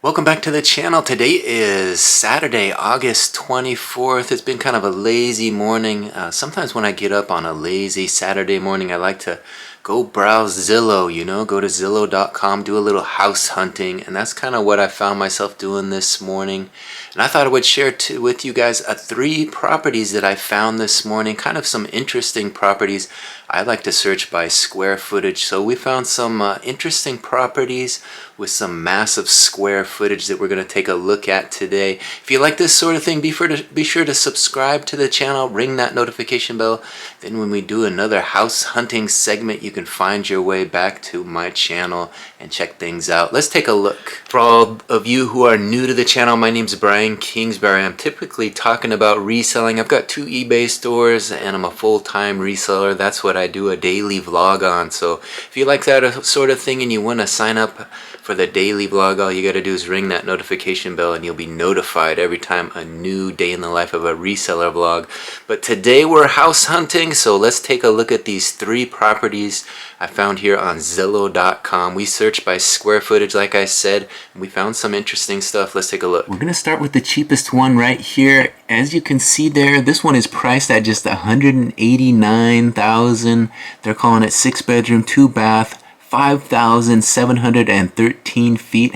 Welcome back to the channel. Today is Saturday, August 24th. It's been kind of a lazy morning. Sometimes when I get up on a lazy Saturday morning, I like to go browse Zillow, go to Zillow.com, do a little house hunting. And that's kind of what I found myself doing this morning. And I thought I would share with you guys 3 properties that I found this morning, kind of some interesting properties. I like to search by square footage. So we found some interesting properties with some massive square footage that we're going to take a look at today. If you like this sort of thing, be sure to subscribe to the channel, ring that notification bell. Then when we do another house hunting segment, you can find your way back to my channel and check things out. Let's take a look. For all of you who are new to the channel, my name's Brian Kingsbury. I'm typically talking about reselling. I've got 2 eBay stores and I'm a full-time reseller. That's what I do a daily vlog on. So if you like that sort of thing and you want to sign up for the daily vlog, all you got to do is ring that notification bell and you'll be notified every time a new day in the life of a reseller vlog. But today we're house hunting, so let's take a look at these 3 properties I found here on Zillow.com. We searched by square footage, like I said, and we found some interesting stuff. Let's take a look. We're going to start with the cheapest one right here. As you can see there, this one is priced at just $189,000. They're calling it 6-bedroom, 2-bath. 5,713 feet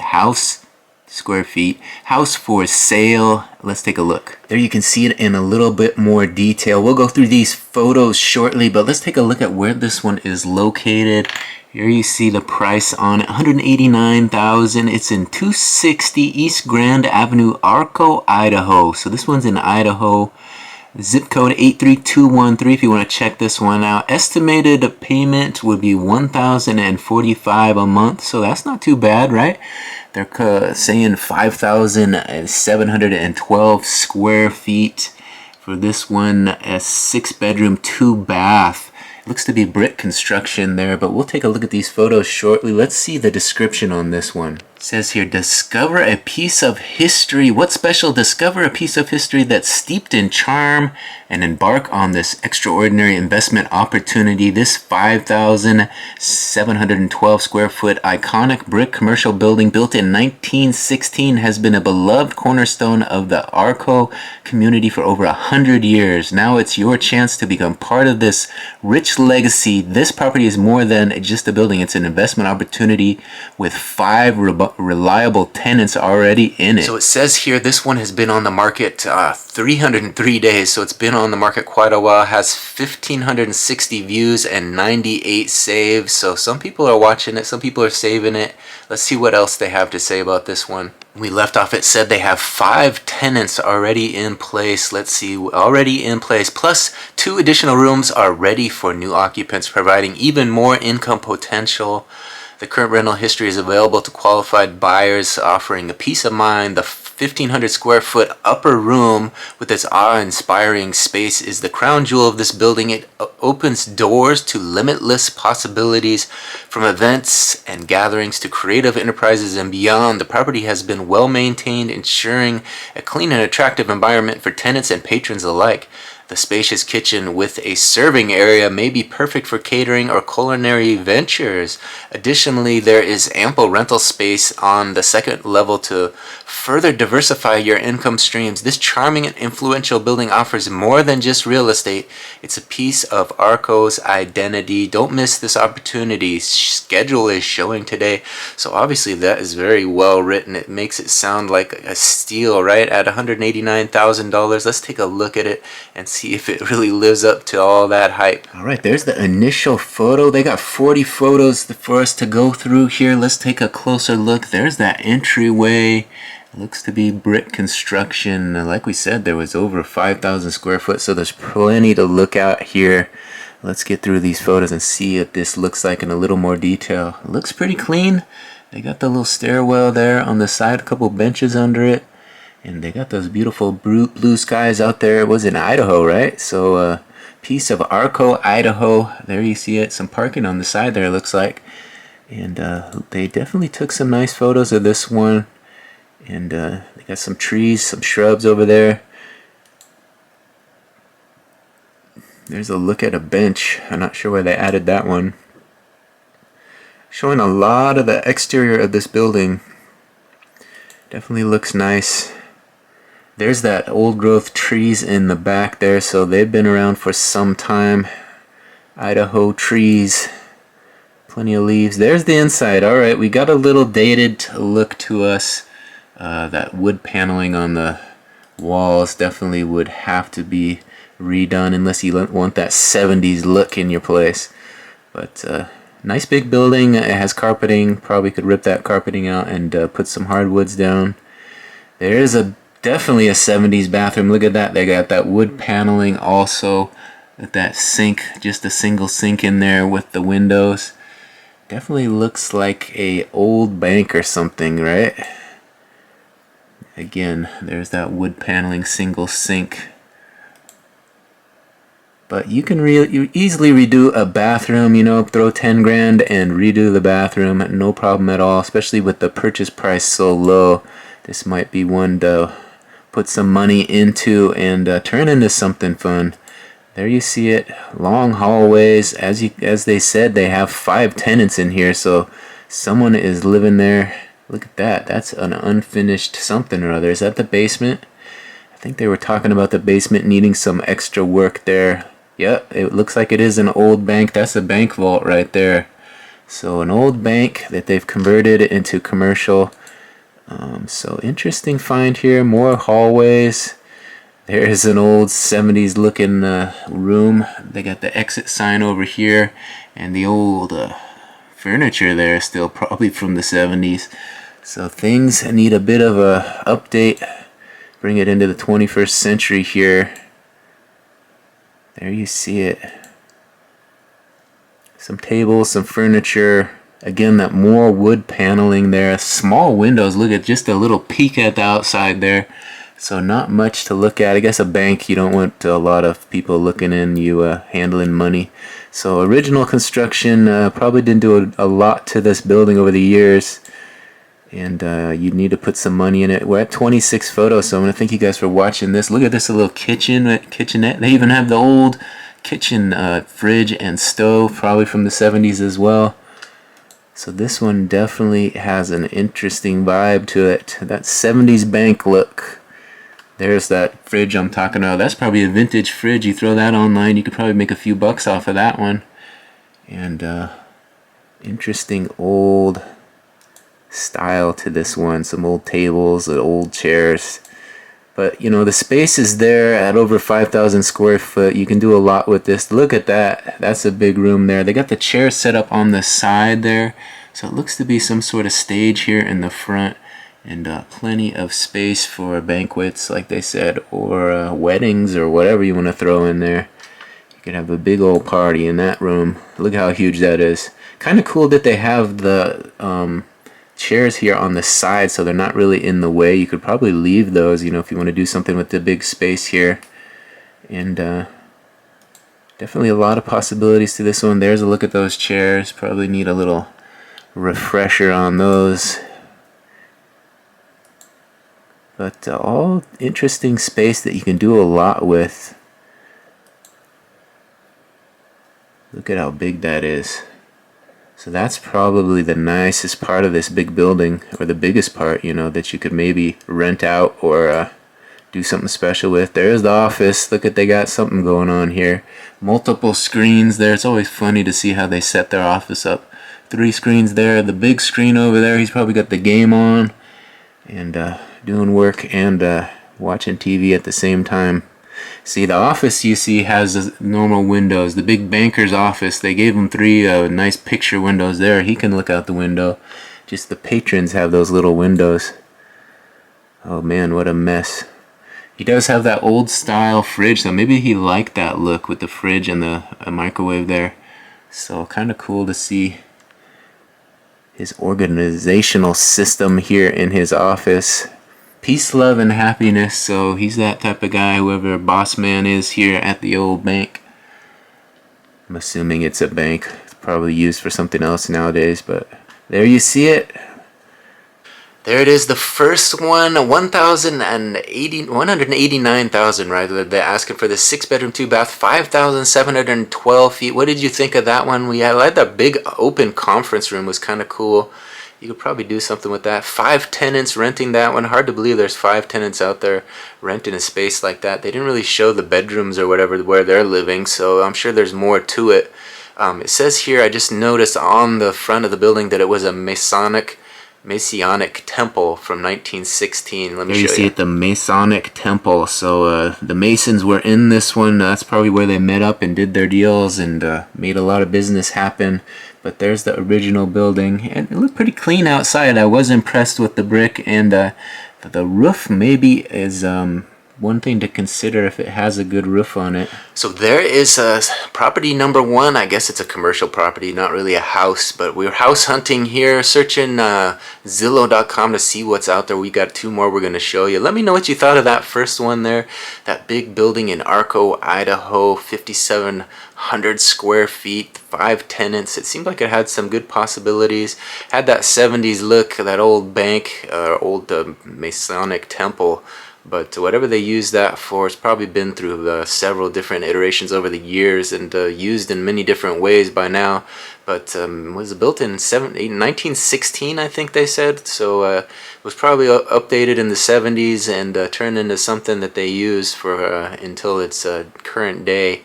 square feet house for sale. Let's take a look. There you can see it in a little bit more detail. We'll go through these photos shortly, but let's take a look at where this one is located. Here you see the price on it, $189,000. It's in 260 East Grand Avenue, Arco, Idaho. So this one's in Idaho. Zip code 83213 if you want to check this one out. Estimated payment would be $1,045 a month, so that's not too bad, right? They're saying 5,712 square feet for this one, a 6-bedroom, 2-bath. Looks to be brick construction there, but we'll take a look at these photos shortly. Let's see the description on this one. It says here, discover a piece of history. What's special? Discover a piece of history that's steeped in charm and embark on this extraordinary investment opportunity. This 5,712 square foot iconic brick commercial building built in 1916 has been a beloved cornerstone of the Arco community for over 100 years. Now it's your chance to become part of this rich legacy. This property is more than just a building. It's an investment opportunity with 5 reliable tenants already in it. So it says here this one has been on the market 303 days, so it's been on the market quite a while. Has 1,560 views and 98 saves. So some people are watching it, some people are saving it. Let's see what else they have to say about this one. We left off, it said they have 5 tenants already in place. Let's see, already in place, plus 2 additional rooms are ready for new occupants, providing even more income potential. The current rental history is available to qualified buyers, offering a peace of mind. The 1,500 square foot upper room with its awe-inspiring space is the crown jewel of this building. It opens doors to limitless possibilities, from events and gatherings to creative enterprises and beyond. The property has been well maintained, ensuring a clean and attractive environment for tenants and patrons alike. The spacious kitchen with a serving area may be perfect for catering or culinary ventures. Additionally, there is ample rental space on the 2nd level to further diversify your income streams. This charming and influential building offers more than just real estate. It's a piece of Arco's identity. Don't miss this opportunity. Schedule is showing today. So obviously that is very well written. It makes it sound like a steal, right? At $189,000. Let's take a look at it and see if it really lives up to all that hype. All right, there's the initial photo. They got 40 photos for us to go through here. Let's take a closer look. There's that entryway. It looks to be brick construction. Like we said, there was over 5,000 square foot, so there's plenty to look at here. Let's get through these photos and see what this looks like in a little more detail. It looks pretty clean. They got the little stairwell there on the side, a couple benches under it. And they got those beautiful blue skies out there. It was in Idaho, right? So piece of Arco, Idaho. There you see it. Some parking on the side there, it looks like. And they definitely took some nice photos of this one. And they got some trees, some shrubs over there. There's a look at a bench. I'm not sure where they added that one. Showing a lot of the exterior of this building. Definitely looks nice. There's that old growth trees in the back there, so they've been around for some time. Idaho trees, plenty of leaves. There's the inside. All right, we got a little dated look to us. That wood paneling on the walls definitely would have to be redone unless you want that 70s look in your place. But nice big building. It has carpeting. Probably could rip that carpeting out and put some hardwoods down. There is definitely a 70s bathroom. Look at that. They got that wood paneling also. That sink, just a single sink in there with the windows. Definitely looks like a old bank or something, right? Again, there's that wood paneling single sink. But you can you easily redo a bathroom, you know, throw 10 grand and redo the bathroom, no problem at all, especially with the purchase price so low. This might be one to put some money into and turn into something fun. There you see it, long hallways. As they said, they have 5 tenants in here, so someone is living there. Look at that. That's an unfinished something or other. Is that the basement? I think they were talking about the basement needing some extra work there. Yep, it looks like it is an old bank. That's a bank vault right there. So an old bank that they've converted into commercial. So interesting find here. More hallways. There's an old 70s looking room. They got the exit sign over here, and the old furniture there is still probably from the 70s. So things need a bit of a update. Bring it into the 21st century here. There you see it. Some tables, some furniture. Again, that more wood paneling there. Small windows. Look at just a little peek at the outside there. So not much to look at. I guess a bank, you don't want a lot of people looking in, you handling money. So original construction, probably didn't do a lot to this building over the years. And you need to put some money in it. We're at 26 photos, so I'm going to thank you guys for watching this. Look at this little kitchenette. They even have the old kitchen fridge and stove, probably from the 70s as well. So this one definitely has an interesting vibe to it. That 70s bank look. There's that fridge I'm talking about. That's probably a vintage fridge. You throw that online, you could probably make a few bucks off of that one. And interesting old style to this one. Some old tables, old chairs. But you know, the space is there at over 5,000 square foot. You can do a lot with this. Look at that. That's a big room there. They got the chairs set up on the side there. So it looks to be some sort of stage here in the front. And plenty of space for banquets, like they said, or weddings or whatever you want to throw in there. You could have a big old party in that room. Look how huge that is. Kind of cool that they have the chairs here on the side so they're not really in the way. You could probably leave those, you know, if you want to do something with the big space here. And definitely a lot of possibilities to this one. There's a look at those chairs. Probably need a little refresher on those. But all interesting space that you can do a lot with. Look at how big that is. So that's probably the nicest part of this big building, or the biggest part, you know, that you could maybe rent out or do something special with. There's the office. Look at, they got something going on here. Multiple screens there. It's always funny to see how they set their office up. 3 screens there. The big screen over there, he's probably got the game on. And doing work and watching TV at the same time. See, the office you see has normal windows. The big banker's office, they gave him 3 nice picture windows there. He can look out the window. Just the patrons have those little windows. Oh man, what a mess. He does have that old style fridge, so maybe he liked that look with the fridge and the microwave there. So kind of cool to see his organizational system here in his office. Peace, love, and happiness. So he's that type of guy, whoever boss man is here at the old bank. I'm assuming it's a bank. It's probably used for something else nowadays, but there you see it. There it is, the first one, 189,000, right? They're asking for the 6-bedroom, 2-bath, 5,712 feet. What did you think of that one? We had that big open conference room, was kind of cool. You could probably do something with that. 5 tenants renting that one. Hard to believe there's 5 tenants out there renting a space like that. They didn't really show the bedrooms or whatever where they're living, so I'm sure there's more to it. It says here, I just noticed on the front of the building that it was a Masonic temple from 1916. Let me show you. There you see it, the Masonic temple. So the Masons were in this one. That's probably where they met up and did their deals and made a lot of business happen. But there's the original building, and it looked pretty clean outside. I was impressed with the brick, and the roof maybe is one thing to consider if it has a good roof on it. So there is property number 1. I guess it's a commercial property, not really a house, but we're house hunting here, searching Zillow.com to see what's out there. We got 2 more we're going to show you. Let me know what you thought of that first one there. That big building in Arco, Idaho, 5,700 square feet, 5 tenants. It seemed like it had some good possibilities. Had that 70s look, that old bank, old Masonic temple. But whatever they use that for, it's probably been through several different iterations over the years and used in many different ways by now. But was built in 1916, I think they said. So it was probably updated in the 70s and turned into something that they use for until its current day.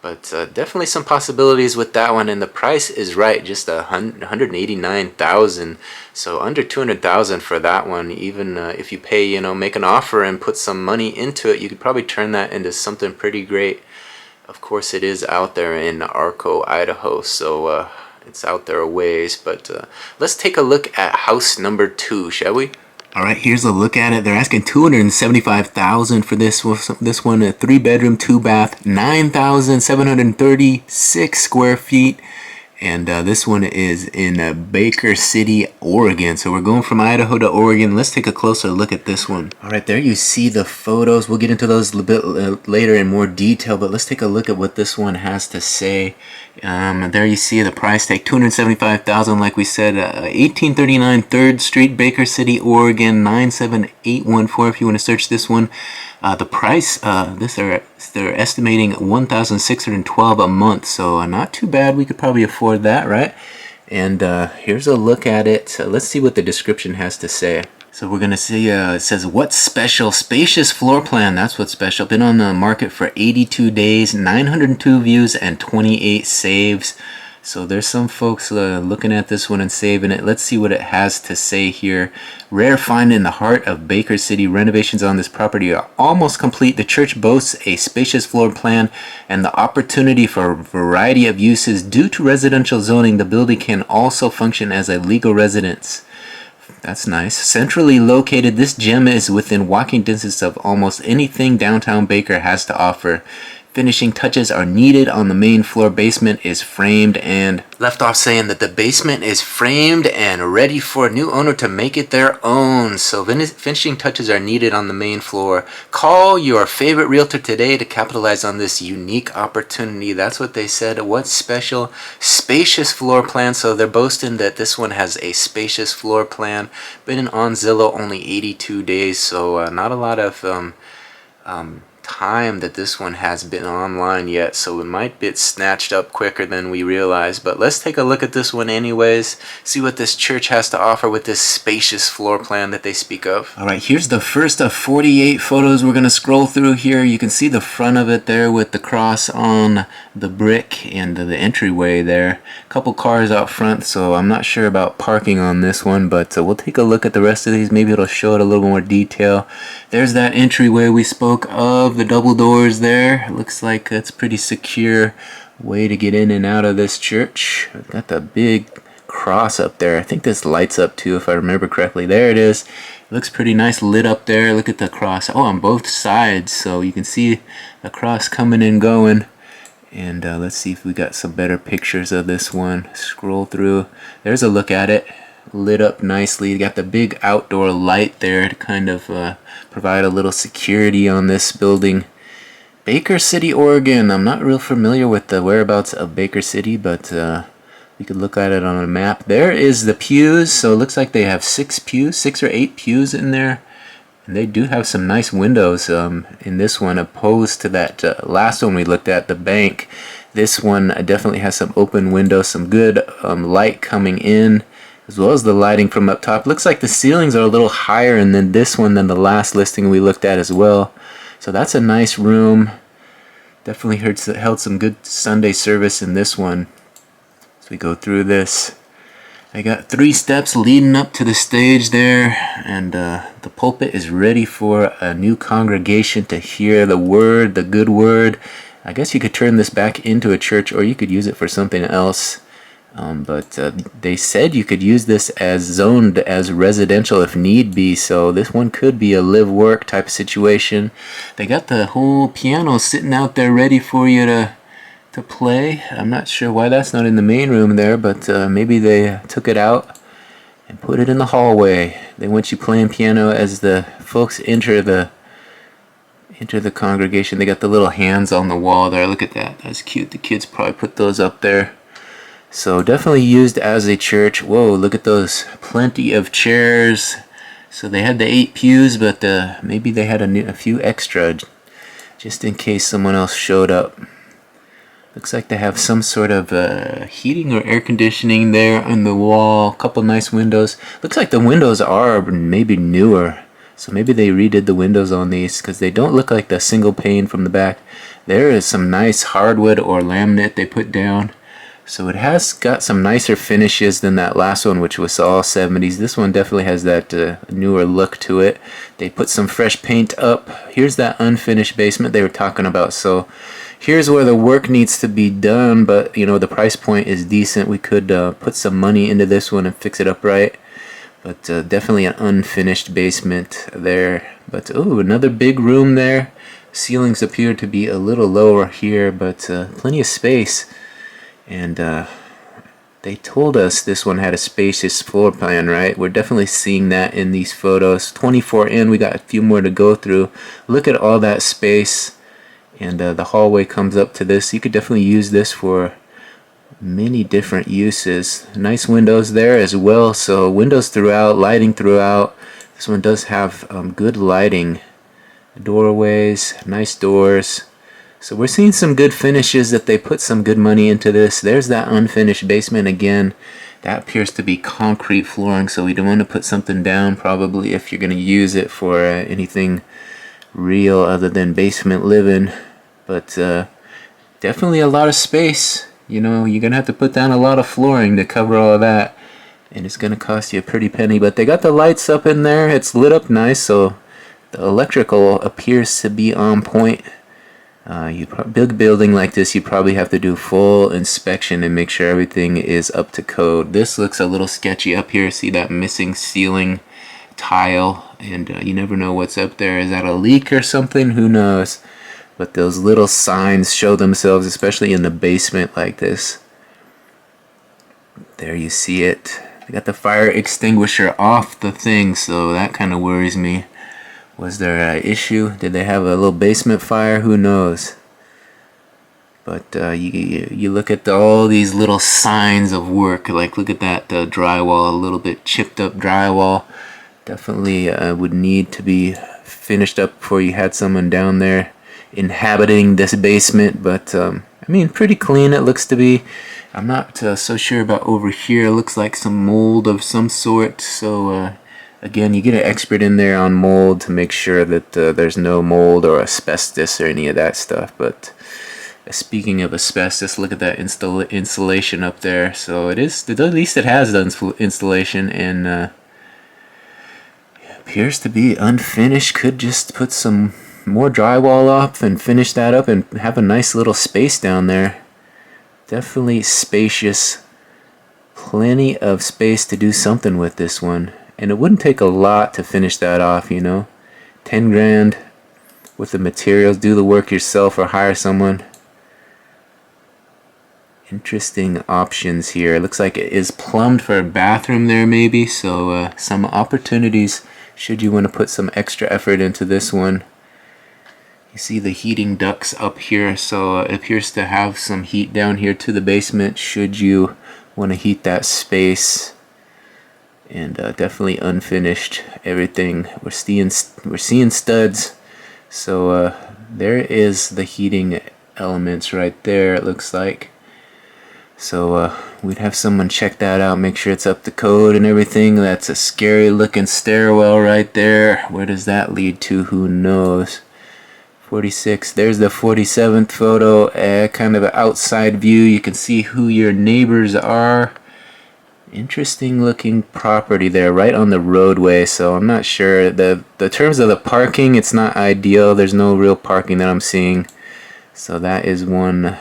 But definitely some possibilities with that one, and the price is right, just $189,000, so under $200,000 for that one. Even if you pay, make an offer and put some money into it, you could probably turn that into something pretty great. Of course, it is out there in Arco, Idaho, so it's out there a ways. But let's take a look at house number 2, shall we? All right, here's a look at it. They're asking $275,000 for this one, a 3-bedroom, 2-bath, 9,736 square feet. And this one is in Baker City, Oregon. So we're going from Idaho to Oregon. Let's take a closer look at this one. All right, there you see the photos. We'll get into those a little bit later in more detail, but let's take a look at what this one has to say. There you see the price tag, $275,000, like we said, 1839 3rd Street, Baker City, Oregon, 97814 if you want to search this one. The price, they're estimating $1,612 a month, so not too bad. We could probably afford that, right? And here's a look at it. Let's see what the description has to say. So we're gonna see, it says, what's special? Spacious floor plan, that's what's special. Been on the market for 82 days, 902 views, and 28 saves. So there's some folks looking at this one and saving it. Let's see what it has to say here. Rare find in the heart of Baker City. Renovations on this property are almost complete. The church boasts a spacious floor plan and the opportunity for a variety of uses. Due to residential zoning, the building can also function as a legal residence. That's nice. Centrally located, this gem is within walking distance of almost anything downtown Baker has to offer. Finishing touches are needed on the main floor. Basement is framed and left off saying that the basement is framed and ready for a new owner to make it their own. So finishing touches are needed on the main floor. Call your favorite realtor today to capitalize on this unique opportunity. That's what they said. What's special? Spacious floor plan. So they're boasting that this one has a spacious floor plan. Been on Zillow only 82 days, so not a lot of time that this one has been online yet, so it might get snatched up quicker than we realize. But let's take a look at this one anyways, see what this church has to offer with this spacious floor plan that they speak of. All right, here's the first of 48 photos we're going to scroll through here. You can see the front of it there with the cross on the brick and the entryway there. A couple cars out front, so I'm not sure about parking on this one, but we'll take a look at the rest of these. Maybe it'll show it a little more detail. There's that entryway we spoke of, the double doors there. Looks like it's pretty secure way to get in and out of this church. Got the big cross up there. I think this lights up too, if I remember correctly. There it is. Looks pretty nice lit up there. Look at the cross. Oh, on both sides, so you can see the cross coming and going. And let's see if we got some better pictures of this one. Scroll through. There's a look at it. Lit up nicely. You got the big outdoor light there to kind of provide a little security on this building. Baker City, Oregon. I'm not real familiar with the whereabouts of Baker City, but we could look at it on a map. There is the pews. So it looks like they have 6 or 8 pews in there. And they do have some nice windows in this one, opposed to that last one we looked at, the bank. This one definitely has some open windows, some good light coming in. as well as the lighting from up top. Looks like the ceilings are a little higher in this one than the last listing we looked at as well. So that's a nice room. Definitely held some good Sunday service in this one. As we go through this, I got 3 steps leading up to the stage there, and the pulpit is ready for a new congregation to hear the word, the good word. I guess you could turn this back into a church, or you could use it for something else. But they said you could use this as zoned as residential if need be, so this one could be a live-work type of situation. They got the whole piano sitting out there ready for you to play. I'm not sure why that's not in the main room there, but maybe they took it out and put it in the hallway. They want you playing piano as the folks enter the congregation. They got the little hands on the wall there. Look at that. That's cute. The kids probably put those up there. So definitely used as a church. Whoa, look at those. Plenty of chairs. So they had the 8 pews, but maybe they had a few extra just in case someone else showed up. Looks like they have some sort of heating or air conditioning there on the wall. Couple nice windows. Looks like the windows are maybe newer. So maybe they redid the windows on these because they don't look like the single pane from the back. There is some nice hardwood or laminate they put down. So it has got some nicer finishes than that last one, which was all 70s. This one definitely has that newer look to it. They put some fresh paint up. Here's that unfinished basement they were talking about. So here's where the work needs to be done, but you know, the price point is decent. We could put some money into this one and fix it up right. But definitely an unfinished basement there. But oh, another big room there. Ceilings appear to be a little lower here, but plenty of space. And they told us this one had a spacious floor plan, right? We're definitely seeing that in these photos. 24 in, we got a few more to go through. Look at all that space. And the hallway comes up to this. You could definitely use this for many different uses. Nice windows there as well. So windows throughout, lighting throughout. This one does have good lighting. Doorways, nice doors. So we're seeing some good finishes that they put some good money into this. There's that unfinished basement again. That appears to be concrete flooring, so we don't want to put something down probably if you're going to use it for anything real other than basement living. But definitely a lot of space. You know, you're going to have to put down a lot of flooring to cover all of that. And it's going to cost you a pretty penny. But they got the lights up in there. It's lit up nice, so the electrical appears to be on point. Big building like this, you probably have to do full inspection and make sure everything is up to code. This looks a little sketchy up here. See that missing ceiling tile, and you never know what's up there. Is that a leak or something? Who knows? But those little signs show themselves, especially in the basement like this. There you see it. They got the fire extinguisher off the thing, so that kind of worries me. Was there an issue? Did they have a little basement fire? Who knows? But you look at all these little signs of work. Like look at that drywall, a little bit chipped up drywall. Definitely would need to be finished up before you had someone down there inhabiting this basement. But I mean, pretty clean it looks to be. I'm not so sure about over here. It looks like some mold of some sort. So again, you get an expert in there on mold to make sure that there's no mold or asbestos or any of that stuff. But speaking of asbestos, look at that insulation up there. So it is, at least it has done installation, and appears to be unfinished. Could just put some more drywall up and finish that up and have a nice little space down there. Definitely spacious. Plenty of space to do something with this one. And it wouldn't take a lot to finish that off, you know. 10 grand with the materials. Do the work yourself or hire someone. Interesting options here. It looks like it is plumbed for a bathroom there maybe. So some opportunities should you want to put some extra effort into this one. You see the heating ducts up here. So it appears to have some heat down here to the basement should you want to heat that space. And definitely unfinished everything. We're seeing studs. So there is the heating elements right there, it looks like. So we'd have someone check that out, make sure it's up to code and everything. That's a scary looking stairwell right there. Where does that lead to? Who knows? 46. There's the 47th photo. Kind of an outside view. You can see who your neighbors are. Interesting looking property there, right on the roadway. So I'm not sure. The terms of the parking, it's not ideal. There's no real parking that I'm seeing. So that is one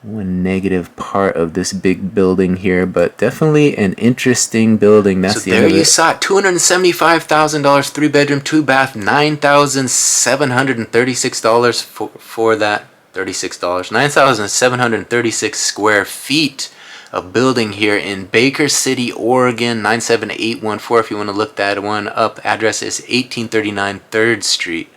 negative part of this big building here, but definitely an interesting building. That's so the there you saw it. $275,000, 3-bedroom, 2-bath, $9,736 for that. $36. 9,736 square feet of building here in Baker City, Oregon, 97814. If you want to look that one up, address is 1839 3rd Street.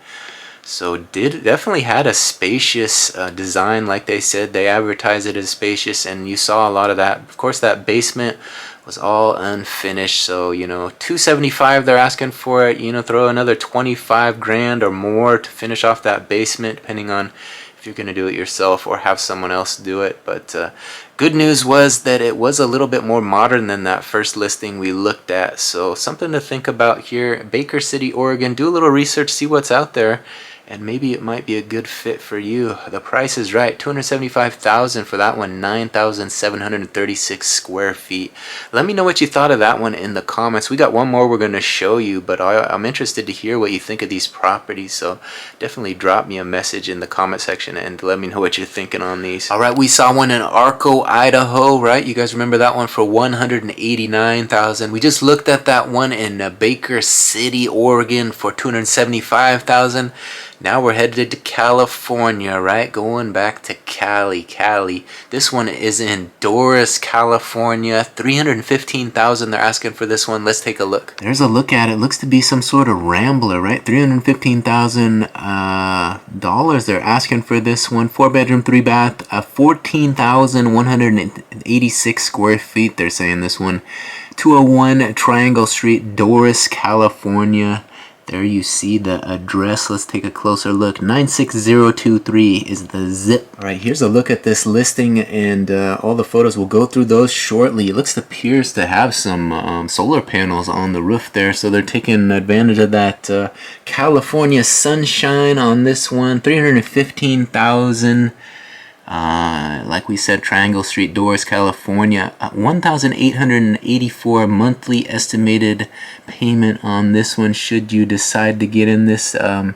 So definitely had a spacious design. Like they said, they advertised it as spacious, and you saw a lot of that. Of course, that basement was all unfinished, so you know, $275 they're asking for it. You know, throw another 25 grand or more to finish off that basement, depending on if you're going to do it yourself or have someone else do it. But good news was that it was a little bit more modern than that first listing we looked at. So something to think about here. Baker City, Oregon. Do a little research, see what's out there, and maybe it might be a good fit for you. The price is right. $275,000 for that one. 9,736 square feet. Let me know what you thought of that one in the comments. We got one more we're going to show you, but I'm interested to hear what you think of these properties. So definitely drop me a message in the comment section and let me know what you're thinking on these. All right, we saw one in Arco, Idaho, right? You guys remember that one for $189,000. We just looked at that one in Baker City, Oregon for $275,000. Now we're headed to California, right? Going back to Cali. This one is in Doris, California. $315,000 they're asking for this one. Let's take a look. There's a look at it. Looks to be some sort of Rambler, right? $315,000 they're asking for this one. 4-bedroom, 3-bath, 14,186 square feet. They're saying this one. 201 Triangle Street, Doris, California. There you see the address. Let's take a closer look. 96023 is the zip. All right, here's a look at this listing, and all the photos. We'll go through those shortly. It appears to have some solar panels on the roof there, so they're taking advantage of that California sunshine on this one. $315,000. Like we said, Triangle Street, Doris, California. $1,884 monthly estimated payment on this one should you decide to get in this on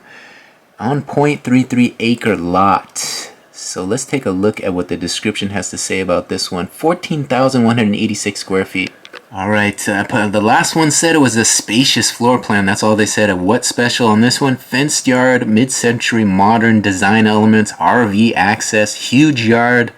0.33 acre lot. So let's take a look at what the description has to say about this one. 14,186 square feet. All right, the last one said it was a spacious floor plan. That's all they said. What's special on this one? Fenced yard, mid-century modern design elements, RV access, huge yard,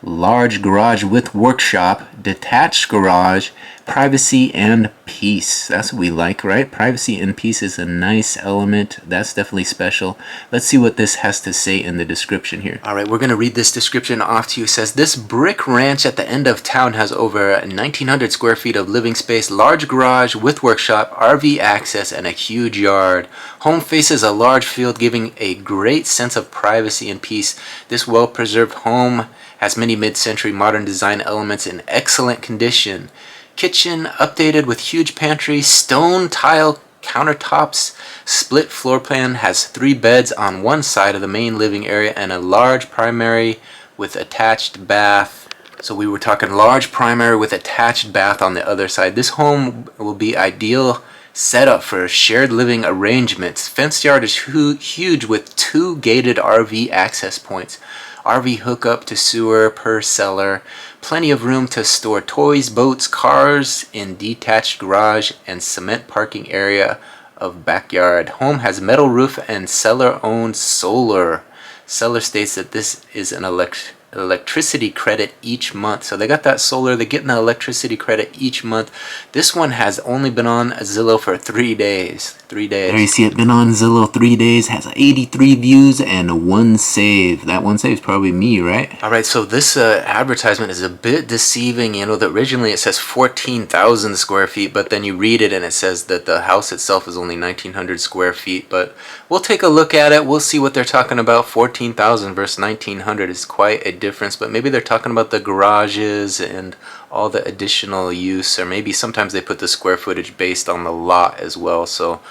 large garage with workshop, detached garage, privacy and peace. That's what we like, right? Privacy and peace is a nice element. That's definitely special. Let's see what this has to say in the description here. All right, we're going to read this description off to you. It says, this brick ranch at the end of town has over 1,900 square feet of living space, large garage with workshop, RV access, and a huge yard. Home faces a large field, giving a great sense of privacy and peace. This well-preserved home has many mid-century modern design elements in excellent condition. Kitchen updated with huge pantry, stone tile countertops, split floor plan, has 3 beds on one side of the main living area and a large primary with attached bath. So we were talking large primary with attached bath on the other side. This home will be ideal setup for shared living arrangements. Fenced yard is huge with 2 gated RV access points. RV hookup to sewer per cellar. Plenty of room to store toys, boats, cars in detached garage and cement parking area of backyard. Home has metal roof and seller-owned solar. Seller states that this is an electricity credit each month. So they got that solar, they're getting the electricity credit each month. This one has only been on Zillow for 3 days. 3 days. There you see it, been on Zillow 3 days, has 83 views and 1 save. That 1 save is probably me, right? All right, so this advertisement is a bit deceiving. You know, that originally it says 14,000 square feet, but then you read it and it says that the house itself is only 1,900 square feet. But we'll take a look at it. We'll see what they're talking about. 14,000 versus 1,900 is quite a difference, but maybe they're talking about the garages and all the additional use, or maybe sometimes they put the square footage based on the lot as well. So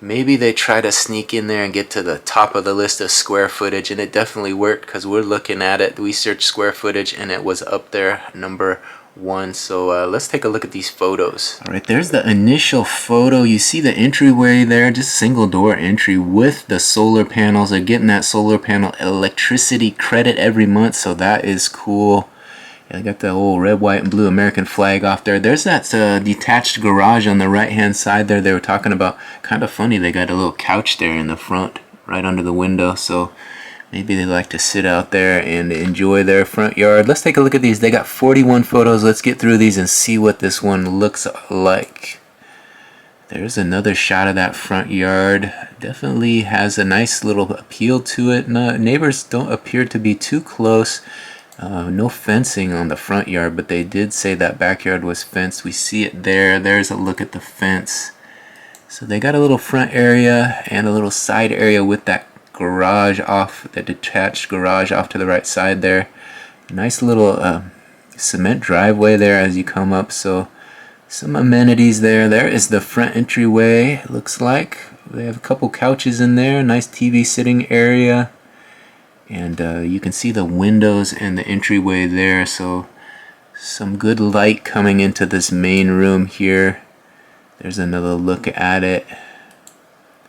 maybe they try to sneak in there and get to the top of the list of square footage, and it definitely worked because we're looking at it. We searched square footage and it was up there, number 1. So let's take a look at these photos. All right, there's the initial photo. You see the entryway there, just single door entry with the solar panels. They're getting that solar panel electricity credit every month, so that is cool. I got the old red, white, and blue American flag off there. There's that detached garage on the right-hand side there they were talking about. Kind of funny, they got a little couch there in the front, right under the window. So maybe they like to sit out there and enjoy their front yard. Let's take a look at these. They got 41 photos. Let's get through these and see what this one looks like. There's another shot of that front yard. Definitely has a nice little appeal to it. No, neighbors don't appear to be too close. No fencing on the front yard, but they did say that backyard was fenced. We see it there. There's a look at the fence. So they got a little front area and a little side area with that garage off, the detached garage off to the right side there. Nice little cement driveway there as you come up. So some amenities there. There is the front entryway, it looks like. They have a couple couches in there. Nice TV sitting area. And you can see the windows and the entryway there, so some good light coming into this main room here. There's another look at it.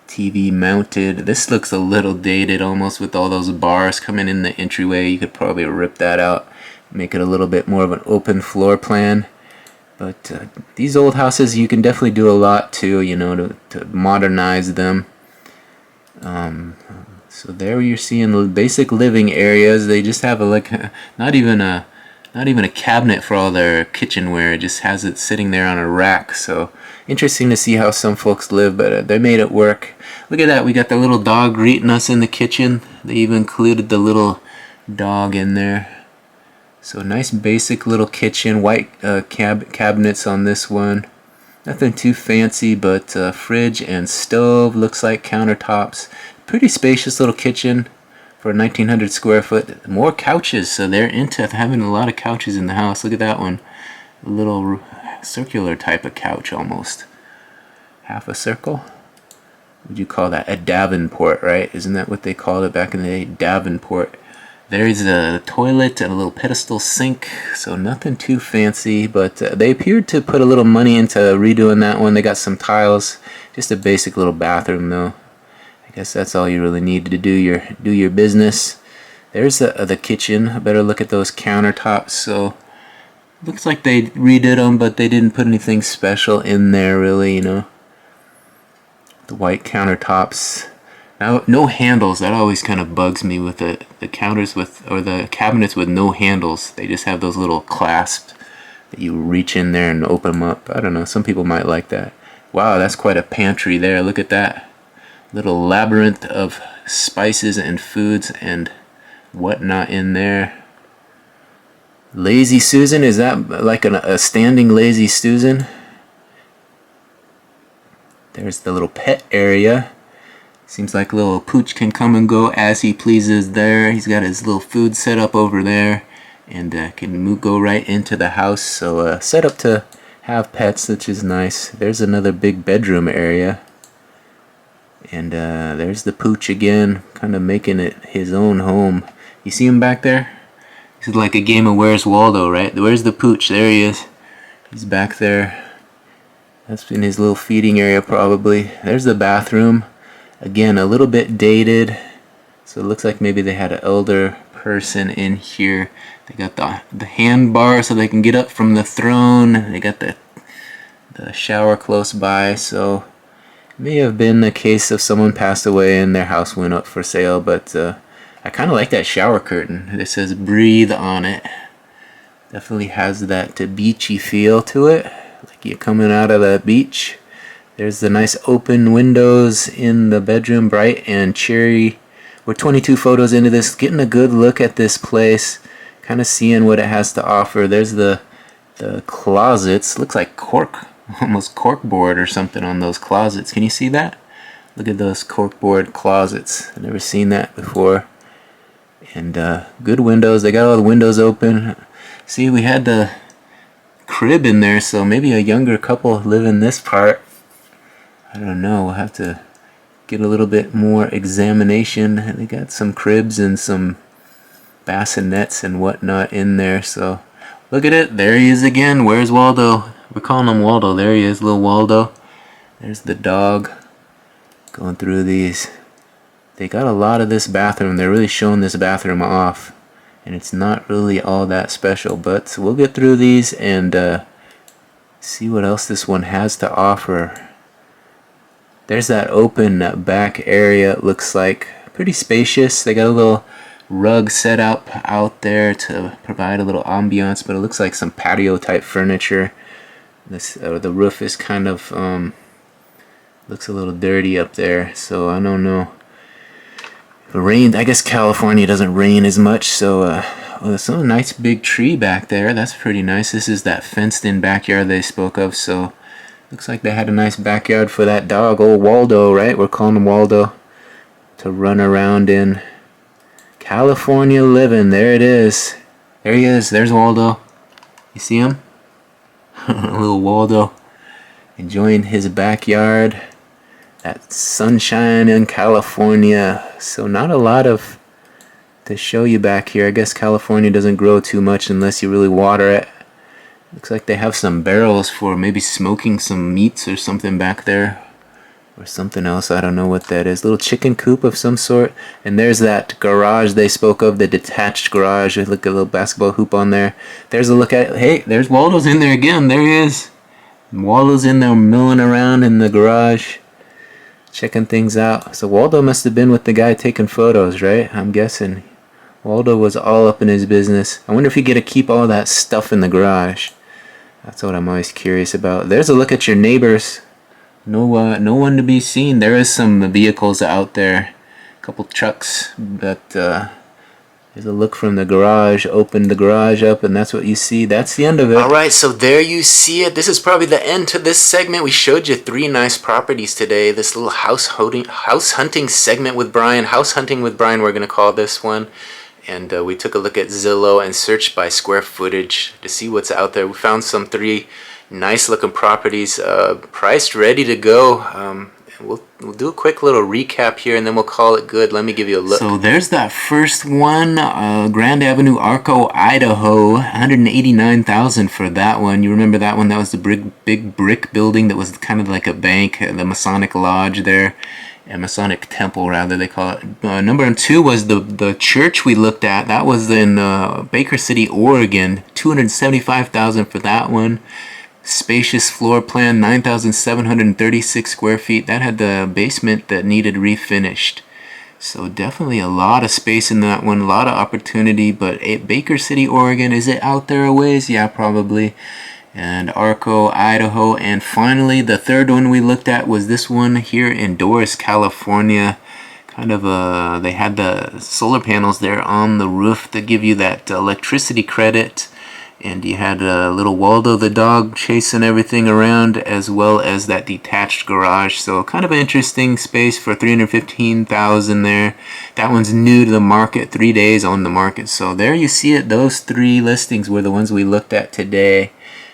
TV mounted. This looks a little dated almost with all those bars coming in the entryway. You could probably rip that out, make it a little bit more of an open floor plan. But these old houses, you can definitely do a lot to, you know, to modernize them. So there you're seeing the basic living areas. They just have not even a cabinet for all their kitchenware. It just has it sitting there on a rack. So interesting to see how some folks live, but they made it work. Look at that. We got the little dog greeting us in the kitchen. They even included the little dog in there. So nice basic little kitchen. White cabinets on this one. Nothing too fancy, but fridge and stove. Looks like countertops. Pretty spacious little kitchen for a 1900 square foot. More couches, so they're into having a lot of couches in the house. Look at that one. A little circular type of couch almost. Half a circle. Would you call that a Davenport, right? Isn't that what they called it back in the day? Davenport. There's a toilet and a little pedestal sink, so nothing too fancy, but they appeared to put a little money into redoing that one. They got some tiles. Just a basic little bathroom though. I guess that's all you really need to do your business. There's the kitchen. A better look at those countertops. So looks like they redid them, but they didn't put anything special in there really, you know. The white countertops. Now, no handles. That always kind of bugs me with the counters or the cabinets with no handles. They just have those little clasps that you reach in there and open them up. I don't know. Some people might like that. Wow, that's quite a pantry there. Look at that. Little labyrinth of spices and foods and whatnot in there. Lazy Susan, is that like a standing Lazy Susan? There's the little pet area. Seems like little Pooch can come and go as he pleases there. He's got his little food set up over there and can go right into the house. So set up to have pets, which is nice. There's another big bedroom area. And there's the Pooch again, kind of making it his own home. You see him back there? This is like a game of Where's Waldo, right? Where's the Pooch? There he is. He's back there. That's in his little feeding area probably. There's the bathroom. Again, a little bit dated. So it looks like maybe they had an elder person in here. They got the hand bar so they can get up from the throne. They got the shower close by, so may have been a case of someone passed away and their house went up for sale, but I kind of like that shower curtain. It says breathe on it. Definitely has that beachy feel to it, like you're coming out of the beach. There's the nice open windows in the bedroom, bright and cheery. We're 22 photos into this, getting a good look at this place, kind of seeing what it has to offer. There's the closets. Looks like almost corkboard or something on those closets. Can you see that? Look at those corkboard closets. I've never seen that before. And good windows. They got all the windows open. See, we had the crib in there, so maybe a younger couple live in this part. I don't know. We'll have to get a little bit more examination. They got some cribs and some bassinets and whatnot in there. So look at it. There he is again. Where's Waldo? We're calling him Waldo. There he is, little Waldo. There's the dog going through these. They got a lot of this bathroom. They're really showing this bathroom off. And it's not really all that special. But we'll get through these and see what else this one has to offer. There's that open back area. It looks like pretty spacious. They got a little rug set up out there to provide a little ambiance, but it looks like some patio type furniture. This the roof is kind of looks a little dirty up there, so I don't know. If it rained, I guess California doesn't rain as much, so oh, there's a nice big tree back there. That's pretty nice. This is that fenced in backyard they spoke of, so looks like they had a nice backyard for that dog, old Waldo, right? We're calling him Waldo, to run around in. California living, there it is. There he is, there's Waldo. You see him? Little Waldo enjoying his backyard. That sunshine in California. So not a lot of to show you back here. I guess California doesn't grow too much unless you really water it. Looks like they have some barrels for maybe smoking some meats or something back there. Or something else, I don't know what that is. Little chicken coop of some sort. And there's that garage they spoke of, the detached garage. Look at a little basketball hoop on there. There's a look at, hey, there's Waldo's in there again. There he is. Waldo's in there milling around in the garage, checking things out. So Waldo must have been with the guy taking photos, right? I'm guessing. Waldo was all up in his business. I wonder if you get to keep all that stuff in the garage. That's what I'm always curious about. There's a look at your neighbors. No one to be seen. There is some vehicles out there, a couple trucks, but there's a look from the garage. Open the garage up, and that's what you see. That's the end of it. All right, so there you see it. This is probably the end to this segment. We showed you 3 nice properties today. This little house hunting segment with Brian. House hunting with Brian, we're going to call this one. And we took a look at Zillow and searched by square footage to see what's out there. We found some 3 nice looking properties priced, ready to go. We'll do a quick little recap here and then we'll call it good. Let me give you a look. So there's that first one, Grand Avenue, Arco, Idaho, $189,000 for that one. You remember that one? That was the big brick building that was kind of like a bank, the Masonic Lodge there. A Masonic Temple, rather, they call it. Number 2 was the church we looked at. That was in Baker City, Oregon. $275,000 for that one. Spacious floor plan, 9,736 square feet. That had the basement that needed refinished. So definitely a lot of space in that one, a lot of opportunity. But Baker City, Oregon, is it out there a ways? Yeah, probably. And Arco, Idaho, and finally the third one we looked at was this one here in Doris, California. Kind of they had the solar panels there on the roof to give you that electricity credit, and you had little Waldo the dog chasing everything around, as well as that detached garage. So kind of an interesting space for $315,000 there. That one's new to the market, 3 days on the market. So there you see it. Those 3 listings were the ones we looked at today.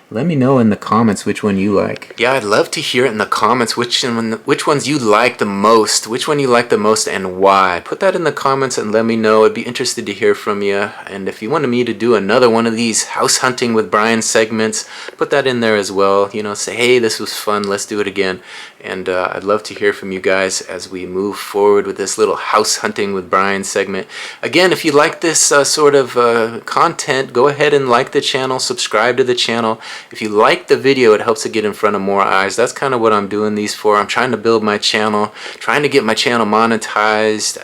Let me know in the comments which one you like. Yeah, I'd love to hear it in the comments which ones you like the most, which one you like the most and why. Put that in the comments and let me know. I'd be interested to hear from you. And if you wanted me to do another one of these house hunting with Brian segments, put that in there as well. You know, say, hey, this was fun, let's do it again. And I'd love to hear from you guys as we move forward with this little house hunting with Brian segment. Again, if you like this sort of content, go ahead and like the channel, subscribe to the channel. If you like the video, it helps to get in front of more eyes. That's kind of what I'm doing these for. I'm trying to build my channel, trying to get my channel monetized,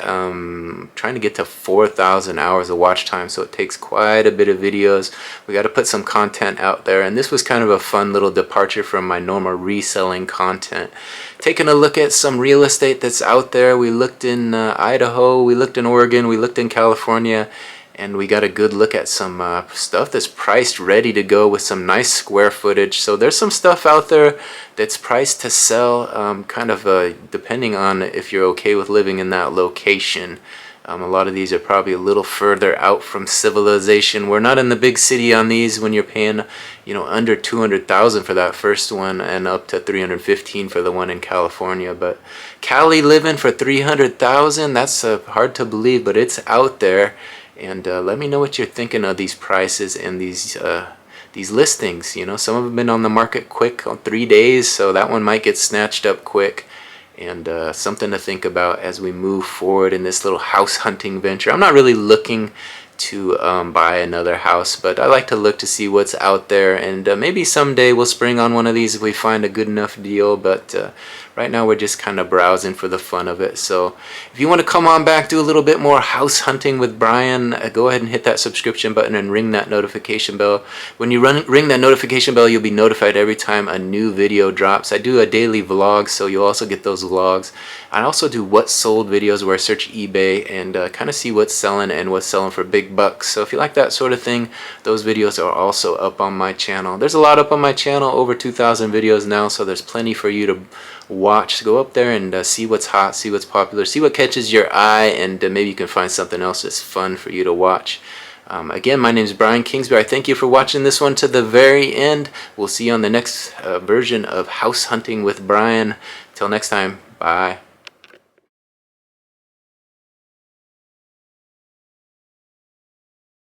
trying to get to 4,000 hours of watch time. So it takes quite a bit of videos. We got to put some content out there. And this was kind of a fun little departure from my normal reselling content. Taking a look at some real estate that's out there. We looked in Idaho, we looked in Oregon, we looked in California. And we got a good look at some stuff that's priced ready to go with some nice square footage. So there's some stuff out there that's priced to sell, kind of depending on if you're okay with living in that location. A lot of these are probably a little further out from civilization. We're not in the big city on these when you're paying, under 200,000 for that first one and up to 315 for the one in California. But Cali living for 300,000, that's hard to believe, but it's out there. And let me know what you're thinking of these prices and these listings. Some of them have been on the market quick on 3 days, so that one might get snatched up quick. And something to think about as we move forward in this little house hunting venture. I'm not really looking to buy another house, but I like to look to see what's out there, and maybe someday we'll spring on one of these if we find a good enough deal. But right now we're just kind of browsing for the fun of it. So if you want to come on back, do a little bit more house hunting with Brian, go ahead and hit that subscription button and ring that notification bell. When you ring that notification bell, you'll be notified every time a new video drops. I do a daily vlog, so you'll also get those vlogs. I also do what sold videos where I search eBay and kind of see what's selling and what's selling for big bucks. So if you like that sort of thing, those videos are also up on my channel. There's a lot up on my channel, over 2,000 videos now, so there's plenty for you to watch. So go up there and see what's hot, see what's popular, see what catches your eye, and maybe you can find something else that's fun for you to watch. Again, my name is Brian Kingsbury. I thank you for watching this one to the very end. We'll see you on the next version of House Hunting with Brian. Till next time, bye.